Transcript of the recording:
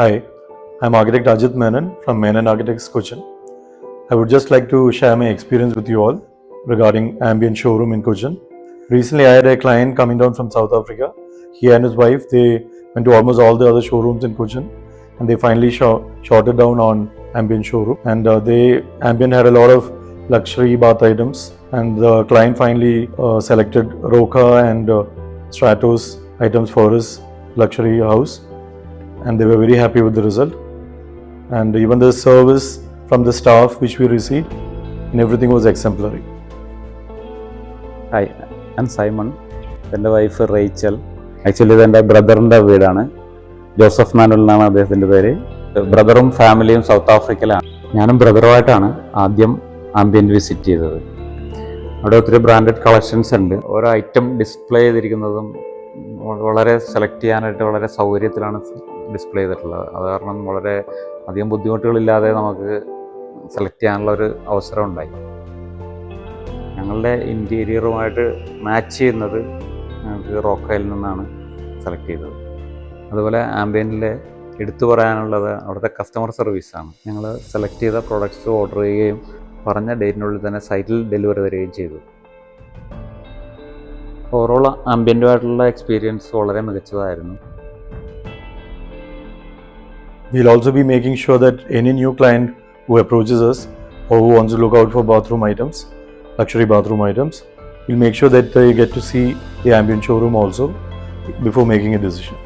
Hi, I'm architect Ajit Menon from Menon Architects Cochin. I would just like to share my experience with you all regarding ambient showroom in Cochin. Recently, I had a client coming down from South Africa. He and his wife, they went to almost all the other showrooms in Cochin, and they finally shorted down on ambient showroom. And ambient had a lot of luxury bath items, and the client finally selected Roca and Stratos items for his luxury house, and they were very happy with the result. And even the service from the staff which we received, and everything was exemplary. Hi, ഞാൻ Simon. എൻ്റെ wife Rachel. Actually ഇത് എൻ്റെ ബ്രദറിൻ്റെ വീടാണ്. Joseph manual എന്നാണ് അദ്ദേഹത്തിൻ്റെ പേര്. ബ്രദറും ഫാമിലിയും സൗത്ത് ആഫ്രിക്കയിലാണ്. ഞാനും ബ്രദറുമായിട്ടാണ് ആദ്യം ആംബിയൻറ്റ് വിസിറ്റ് ചെയ്തത്. അവിടെ ഒത്തിരി ബ്രാൻഡഡ് കളക്ഷൻസ് ഉണ്ട്. ഓരോ ഐറ്റം ഡിസ്പ്ലേ ചെയ്തിരിക്കുന്നതും വളരെ സെലക്ട് ചെയ്യാനായിട്ട് വളരെ സൗകര്യത്തിലാണ് ഡിസ്പ്ലേ ചെയ്തിട്ടുള്ളത്. അത് കാരണം വളരെ അധികം ബുദ്ധിമുട്ടുകളില്ലാതെ നമുക്ക് സെലക്ട് ചെയ്യാനുള്ള ഒരു അവസരം ഉണ്ടായി. ഞങ്ങളുടെ ഇൻറ്റീരിയറുമായിട്ട് മാച്ച് ചെയ്യുന്നത് ഞങ്ങൾക്ക് റോക്കയിൽ നിന്നാണ് സെലക്ട് ചെയ്തത്. അതുപോലെ ആംബിയൻറ്റിൽ എടുത്തു പറയാനുള്ളത് അവിടുത്തെ കസ്റ്റമർ സർവീസാണ്. ഞങ്ങൾ സെലക്ട് ചെയ്ത പ്രോഡക്റ്റ്സ് ഓർഡർ ചെയ്യുകയും പറഞ്ഞ ഡേറ്റിനുള്ളിൽ തന്നെ സൈറ്റിൽ ഡെലിവറി തരികയും ചെയ്തു. ഓവറോൾ ആംബിയൻറ്റുമായിട്ടുള്ള എക്സ്പീരിയൻസ് വളരെ മികച്ചതായിരുന്നു. We'll also be making sure that any new client who approaches us or who wants to look out for bathroom items, luxury bathroom items, we'll make sure that they get to see the ambient showroom also before making a decision.